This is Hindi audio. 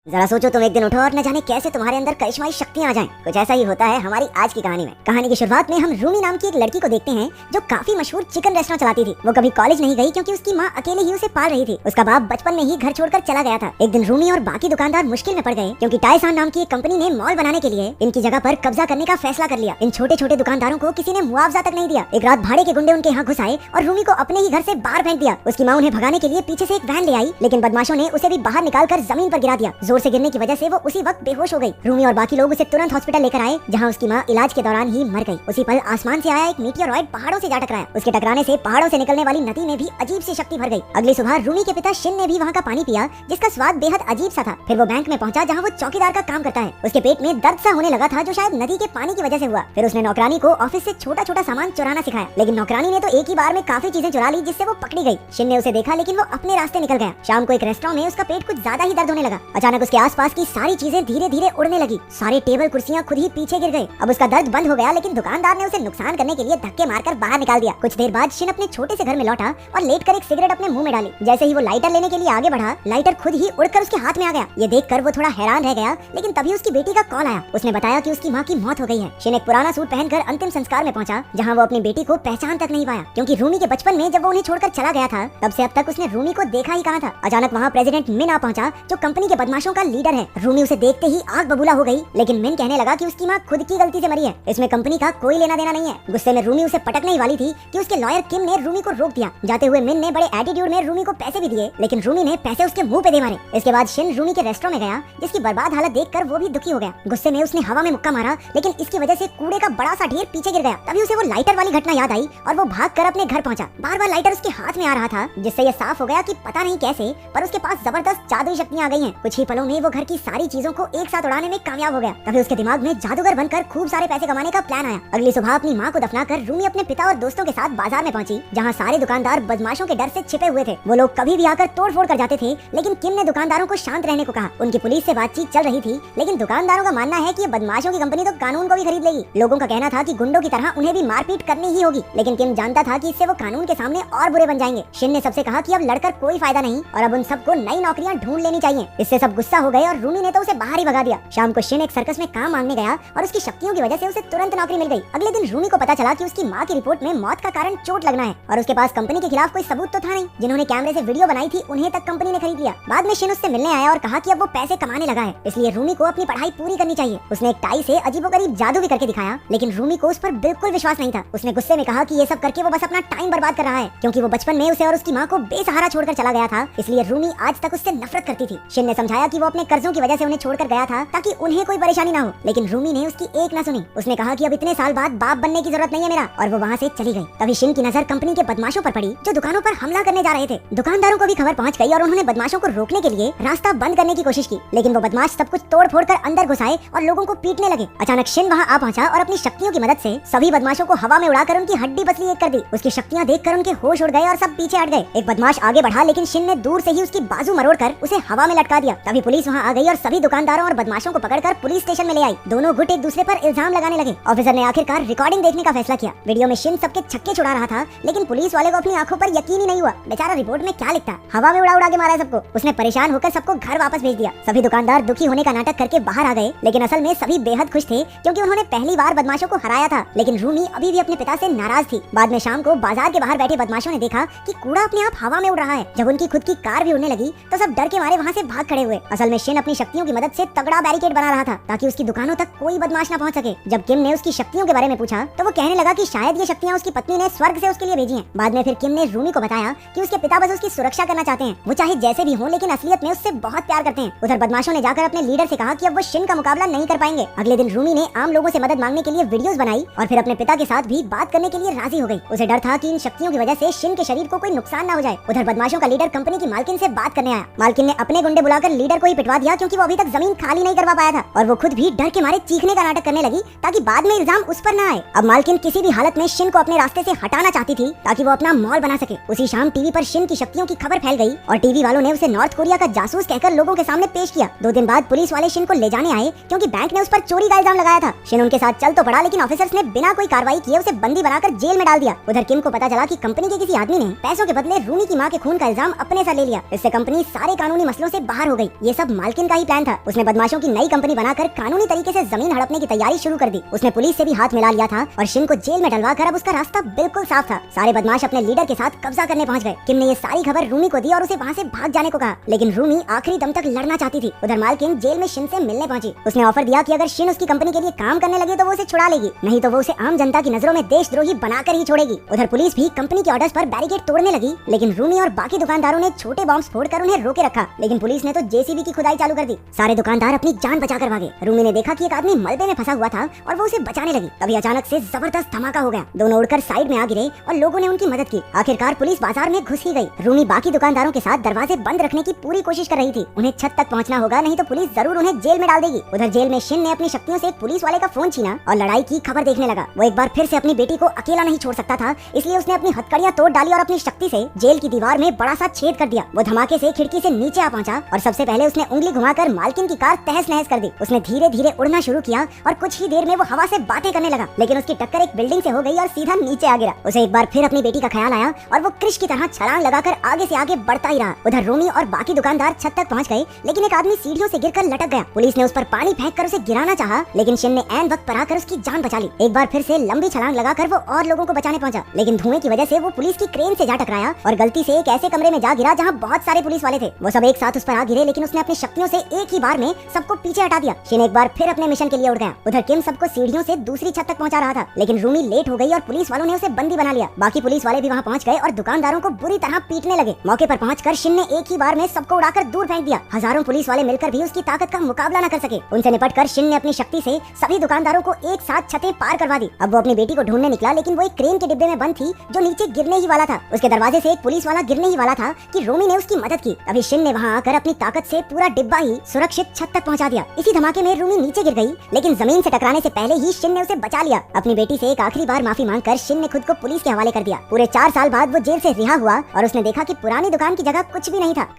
जरा सोचो, तुम एक दिन उठो और न जाने कैसे तुम्हारे अंदर करिश्माई शक्तियां आ जाएं। कुछ ऐसा ही होता है हमारी आज की कहानी में। कहानी की शुरुआत में हम रूमी नाम की एक लड़की को देखते हैं जो काफी मशहूर चिकन रेस्टोरेंट चलाती थी। वो कभी कॉलेज नहीं गई क्योंकि उसकी माँ अकेले ही उसे पाल रही थी। उसका बाप बचपन में ही घर छोड़कर चला गया था। एक दिन रूमी और बाकी दुकानदार मुश्किल में पड़ गए क्योंकि टाइसान नाम की एक कंपनी ने मॉल बनाने के लिए इनकी जगह पर कब्जा करने का फैसला कर लिया। इन छोटे छोटे दुकानदारों को किसी ने मुआवजा तक नहीं दिया। एक रात भाड़े के गुंडे उनके यहाँ घुस आए और रूमी को अपने ही घर से बाहर फेंक दिया। उसकी माँ उन्हें भगाने के लिए पीछे से एक वैन ले आई, लेकिन बदमाशों ने उसे भी बाहर निकालकर जमीन पर गिरा दिया। जोर से गिरने की वजह से वो उसी वक्त बेहोश हो गई। रूमी और बाकी लोग उसे तुरंत हॉस्पिटल लेकर आए, जहां उसकी मां इलाज के दौरान ही मर गई। उसी पल आसमान से आया एक मीटियोरॉइड पहाड़ों से जा टकराया। उसके टकराने से पहाड़ों से निकलने वाली नदी में भी अजीब सी शक्ति भर गई। अगली सुबह रूमी के पिता शिन ने भी वहां का पानी पिया, जिसका स्वाद बेहद अजीब सा था। फिर वो बैंक में पहुंचा, जहां वो चौकीदार का काम करता है। उसके पेट में दर्द सा होने लगा था, जो शायद नदी के पानी की वजह से हुआ। फिर उसने नौकरानी को ऑफिस से छोटा छोटा सामान चुराना सिखाया, लेकिन नौकरानी ने तो एक ही बार में काफी चीजें चुरा ली, जिससे वो पकड़ी गई। शिन ने उसे देखा, लेकिन वो अपने रास्ते निकल गया। शाम को एक रेस्टोरेंट में उसका पेट कुछ ज्यादा ही दर्द होने लगा। अचानक उसके आसपास की सारी चीजें धीरे धीरे उड़ने लगी। सारे टेबल कुर्सियां खुद ही पीछे गिर गए। अब उसका दर्द बंद हो गया, लेकिन दुकानदार ने उसे नुकसान करने के लिए धक्के मारकर बाहर निकाल दिया। कुछ देर बाद शिन अपने छोटे से घर में लौटा और लेटकर एक सिगरेट अपने मुंह में डाली। जैसे ही वो लाइटर लेने के लिए आगे बढ़ा, लाइटर खुद ही उड़कर उसके हाथ में आ गया। ये देखकर वो थोड़ा हैरान रह गया, लेकिन तभी उसकी बेटी का कॉल आया। उसने बताया कि उसकी माँ की मौत हो गई है। शिन एक पुराना सूट पहनकर अंतिम संस्कार में पहुंचा, जहाँ वो अपनी बेटी को पहचान तक नहीं पाया, क्योंकि रूमी के बचपन में जब वो उन्हें छोड़कर चला गया था, तब से अब तक उसने रूमी को देखा ही कहाँ था। अचानक वहाँ प्रेसिडेंट मिन आ पहुंचा, जो कंपनी के बदमाशों का लीडर है। रूमी उसे देखते ही आग बबूला हो गई, लेकिन मिन कहने लगा कि उसकी माँ खुद की गलती से मरी है, इसमें कंपनी का कोई लेना देना नहीं है। गुस्से में रूमी उसे पटकने ही वाली थी कि उसके लॉयर किम ने रूमी को रोक दिया। जाते हुए मिन ने बड़े एटीट्यूड में रूमी को पैसे भी दिए, लेकिन रूमी ने पैसे उसके मुंह पे दे मारे। इसके बाद शिन रूमी के रेस्टोरेंट में गया, जिसकी बर्बाद हालत देखकर वो भी दुखी हो गया। गुस्से में उसने हवा में मुक्का मारा, लेकिन इसकी वजह से कूड़े का बड़ा सा ढेर पीछे गिर गया। तभी उसे वो लाइटर वाली घटना याद आई और वो भागकर अपने घर पहुंचा। बार बार लाइटर उसके हाथ में आ रहा था, जिससे ये साफ हो गया कि पता नहीं कैसे, पर उसके पास जबरदस्त जादुई शक्तियां आ गई हैं। कुछ ही पलों में वो घर की सारी चीजों को एक साथ उड़ाने में कामयाब हो गया। तभी उसके दिमाग में जादूगर बनकर खूब सारे पैसे कमाने का प्लान आया। अगली सुबह अपनी माँ को दफनाकर रूमी अपने पिता और दोस्तों के साथ बाजार में पहुंची, जहाँ सारे दुकानदार बदमाशों के डर से छिपे हुए थे। वो लोग कभी भी आकर तोड़ फोड़ कर जाते थे, लेकिन किम ने दुकानदारों को शांत रहने को कहा। उनकी पुलिस से बातचीत चल रही थी, लेकिन दुकानदारों का मानना है कि ये बदमाशों की कंपनी तो कानून को भी खरीद लेगी। लोगों का कहना था कि गुंडों की तरह उन्हें भी मारपीट करनी ही होगी, लेकिन किम जानता था कि इससे वो कानून के सामने और बुरे बन जाएंगे। शिन ने सबसे कहा कि अब लड़कर कोई फायदा नहीं और अब उन सबको नई नौकरियां ढूंढ लेनी चाहिए। इससे सब गुस्सा हो गए और रूमी ने तो उसे बाहर ही भगा दिया। शाम को शिन एक सर्कस में काम मांगने गया और उसकी शक्तियों की वजह से उसे तुरंत नौकरी मिल गई। अगले दिन रूमी को पता चला कि उसकी माँ की रिपोर्ट में मौत का कारण चोट लगना है और उसके पास कंपनी के खिलाफ कोई सबूत तो था नहीं। जिन्होंने कैमरे से वीडियो बनाई थी, उन्हें तक कंपनी ने खरीद लिया। बाद में शिन उससे मिलने आया और कहा कि अब वो पैसे कमाने लगा है, इसलिए रूमी को अपनी पढ़ाई पूरी करनी चाहिए। उसने एक टाई से अजीबोगरीब जादू भी करके दिखाया, लेकिन रूमी को उस पर बिल्कुल विश्वास नहीं था। उसने गुस्से में कहा कि ये सब करके वो बस अपना टाइम बर्बाद कर रहा है, क्योंकि वो बचपन में उसे और उसकी माँ को बेसहारा छोड़कर चला गया था, इसलिए रूमी आज तक उससे नफरत करती थी। शिन ने समझाया कि वो अपने कर्जों की वजह से उन्हें छोड़कर गया था ताकि उन्हें कोई परेशानी ना हो, लेकिन रूमी ने उसकी एक ना सुनी। उसने कहा कि अब इतने साल बाद बाप बनने की जरूरत नहीं है मेरा, और वो वहाँ से चली गई। तभी शिन की नजर कंपनी के बदमाशों पर पड़ी, जो दुकानों पर हमला करने जा रहे थे। दुकानदारों को भी खबर पहुंच गई और उन्होंने बदमाशों को रोकने के लिए रास्ता बंद करने की कोशिश की, लेकिन वो बदमाश सब कुछ तोड़ फोड़ कर अंदर घुस आए और लोगों को पीटने लगे। अचानक शिन वहाँ आ पहुंचा और अपनी शक्तियों की मदद से सभी बदमाशों को हवा में उड़ाकर उनकी हड्डी पसली एक कर दी। उसकी शक्तियाँ देखकर उनके होश उड़ गए और सब पीछे हट गए। एक बदमाश आगे बढ़ा, लेकिन शिन ने दूर से ही उसकी बाजू मरोड़कर उसे हवा में लटका दिया। तभी पुलिस वहाँ आ गई और सभी दुकानदारों और बदमाशों को पकड़कर पुलिस स्टेशन में ले आई। दोनों गुट एक दूसरे पर इल्जाम लगाने लगे। ऑफिसर ने आखिरकार रिकॉर्डिंग देखने का फैसला किया। वीडियो में शिन सबके छक्के छुड़ा रहा था, लेकिन पुलिस वाले को अपनी आंखों पर यकीन ही नहीं हुआ। बेचारा रिपोर्ट में क्या लिखता, हवा में उड़ा उड़ा के मारा है सबको। उसने परेशान होकर सबको घर वापस भेज दिया। सभी दुकानदार दुखी होने का नाटक करके बाहर आ गए, लेकिन असल में सभी बेहद खुश थे, क्योंकि उन्होंने पहली बार बदमाशों को हराया था। लेकिन रूमी अभी भी अपने पिता से नाराज थी। बाद में शाम को बाजार के बाहर बैठे बदमाशों ने देखा कि कूड़ा अपने आप हवा में उड़ रहा है। जब उनकी खुद की कार भी उड़ने लगी, तो सब डर के मारे वहाँ से भाग खड़े हुए। असल में शिन अपनी शक्तियों की मदद से तगड़ा बैरिकेड बना रहा था, ताकि उसकी दुकानों तक कोई बदमाश न पहुँच सके। जब किम ने उसकी शक्तियों के बारे में पूछा, तो वो कहने लगा कि शायद ये शक्तियाँ उसकी पत्नी ने स्वर्ग से उसके लिए भेजी हैं। बाद में फिर किम ने रूमी को बताया कि उसके पिता बस उसकी सुरक्षा करना चाहते हैं। वो चाहे जैसे भी हो, लेकिन असलियत में उससे बहुत प्यार करते हैं। उधर बदमाशों ने जाकर अपने लीडर से कहा कि अब वो शिन का मुकाबला नहीं कर पाएंगे। अगले दिन रूमी ने आम लोगों से मदद मांगने के लिए वीडियोस बनाई और फिर अपने पिता के साथ भी बात करने के लिए राजी हो गई। उसे डर था कि इन शक्तियों की वजह से शिन के शरीर को कोई नुकसान न हो जाए। उधर बदमाशों का लीडर कंपनी की मालकिन से बात करने आया। मालकिन ने अपने गुंडे बुलाकर लीडर को ही पिटवा दिया, क्योंकि वो अभी तक जमीन खाली नहीं करवा पाया था, और वो खुद भी डर के मारे चीखने का नाटक करने लगी ताकि बाद में इल्जाम उस पर न आए। अब मालकिन किसी भी हालत में शिन को अपने रास्ते से हटाना चाहती थी, ताकि वो अपना मॉल बना सके। उसी शाम टीवी पर शिन की शक्तियों की खबर फैल गई और टीवी वालों ने उसे नॉर्थ कोरिया का जासूस कहकर लोगों के सामने पेश किया। 2 दिन बाद पुलिस वाले शिन को ले जाने आए, क्योंकि बैंक ने उस पर चोरी का इल्जाम लगाया था। शिन उनके साथ चल तो पड़ा, लेकिन ऑफिसर्स ने बिना कोई कार्रवाई किए उसे बंदी बनाकर जेल में डाल दिया। उधर किम को पता चला कि कंपनी के किसी आदमी ने पैसों के बदले रूमी की मां के खून का इल्जाम अपने सर ले लिया। इससे कंपनी सारे कानूनी मसलों से बाहर हो गई। ये सब मालकिन का ही प्लान था। उसने बदमाशों की नई कंपनी बनाकर कानूनी तरीके से जमीन हड़पने की तैयारी शुरू कर दी। उसने पुलिस से भी हाथ मिला लिया था और शिन को जेल में डलवा कर अब उसका रास्ता बिल्कुल साफ था। सारे बदमाश अपने लीडर के साथ कब्जा करने पहुंच गए। किम ने ये सारी खबर रूमी को दी और उसे वहाँ से भाग जाने को कहा, लेकिन रूमी आखिरी दम तक लड़ना चाहती थी। उधर मालकिन जेल में शिन से मिलने पहुंची। उसने ऑफर दिया कि अगर शिन उसकी कंपनी के लिए काम करने लगे तो वो उसे छुड़ा लेगी, नहीं तो वो उसे आम जनता की नजरों में देशद्रोही बनाकर ही छोड़ेगी। उधर पुलिस भी कंपनी के ऑर्डर्स पर बैरिकेड तोड़ने लगी, लेकिन रूमी और बाकी दुकानदारों ने छोटे बॉम्ब फोड़कर उन्हें रोके रखा। लेकिन पुलिस ने तो जेसीबी की खुदाई चालू कर दी। सारे दुकानदार अपनी जान बचाकर भागे। रूमी ने देखा कि एक आदमी मलबे में फंसा हुआ था और वो उसे बचाने लगी। तभी अचानक से जबरदस्त धमाका हो गया। दोनों उड़कर साइड में आ गिरे और लोगों ने उनकी मदद की। आखिरकार पुलिस बाजार में घुस ही गई। रूमी बाकी दुकानदारों के साथ दरवाजे बंद रखने की पूरी कोशिश कर रही थी। उन्हें छत तक पहुंचना होगा, नहीं तो पुलिस जरूर उन्हें जेल में डाल देगी। उधर जेल में शिन ने अपनी शक्तियों से एक पुलिस वाले का फोन छीना और लड़ाई की खबर देखने लगा। वो एक बार फिर से अपनी बेटी को अकेला नहीं छोड़ सकता था, इसलिए उसने अपनी हथकड़ियां तोड़ डाली और अपनी शक्ति से जेल की दीवार में बड़ा सा छेद कर दिया। वो धमाके से खिड़की से नीचे आ पहुंचा और सबसे पहले उसने उंगली घुमाकर मालकिन की कार तहस नहस कर दी। उसने धीरे धीरे उड़ना शुरू किया और कुछ ही देर में वो हवा से बातें करने लगा, लेकिन उसकी टक्कर एक बिल्डिंग से हो गई और सीधा नीचे आ गिरा। उसे एक बार फिर अपनी बेटी का ख्याल आया और वो क्रिश की तरह छलांग लगाकर आगे से आगे बढ़ता ही रहा। उधर रोमी और बाकी दुकानदार छत तक पहुंच गए, लेकिन एक आदमी सीढ़ियों से गिरकर लटक गया। पुलिस ने उस पर पानी फेंककर उसे गिराना चाहा, लेकिन शिन ने ऐन वक्त पर आकर उसकी जान बचा ली। एक बार फिर से लंबी छलांग लगाकर वो और लोगों को बचाने पहुंचा, लेकिन धुएं की वजह से वो पुलिस की क्रेन से जा टकराया और गलती से एक ऐसे कमरे में जा गिरा जहां बहुत सारे पुलिस वाले थे। वो सब एक साथ उस पर आ गिरे, लेकिन उसने अपनी शक्तियों से एक ही बार में सबको पीछे हटा दिया। शिन एक बार फिर अपने मिशन के लिए उड़ गया। उधर किम सबको सीढ़ियों से दूसरी छत तक पहुंचा रहा था, लेकिन रूमी लेट हो गई और पुलिस वालों ने उसे बंदी बना लिया। बाकी पुलिस वाले भी वहां पहुंच गए और दुकानदारों को बुरी तरह पीटने लगे। मौके पर पहुंचकर शिन ने एक ही बार में सबको उड़ाकर दूर फेंक दिया। हजारों पुलिस वाले मिलकर भी उसकी ताकत का मुकाबला न कर सके। उनसे निपटकर शिन ने अपनी शक्ति से सभी दुकानदारों को एक साथ छतें पार करवा दी। अब वो अपनी बेटी को ढूंढने निकला, लेकिन वो एक क्रेन के डिब्बे में बंद थी जो नीचे गिरने ही वाला था। उसके दरवाजे से एक पुलिस वाला गिरने ही वाला था कि रोमी ने उसकी मदद की। अभी शिन ने वहां आकर अपनी ताकत से पूरा डिब्बा ही सुरक्षित छत तक पहुंचा दिया। इसी धमाके में रूमी नीचे गिर गई, लेकिन जमीन से टकराने से पहले ही शिन ने उसे बचा लिया। अपनी बेटी से एक आखिरी बार माफी मांगकर शिन ने खुद को पुलिस के हवाले कर दिया। पूरे 4 साल बाद वो जेल से रिहा हुआ और उसने देखा कि पुरानी दुकान की जगह कुछ भी नहीं था।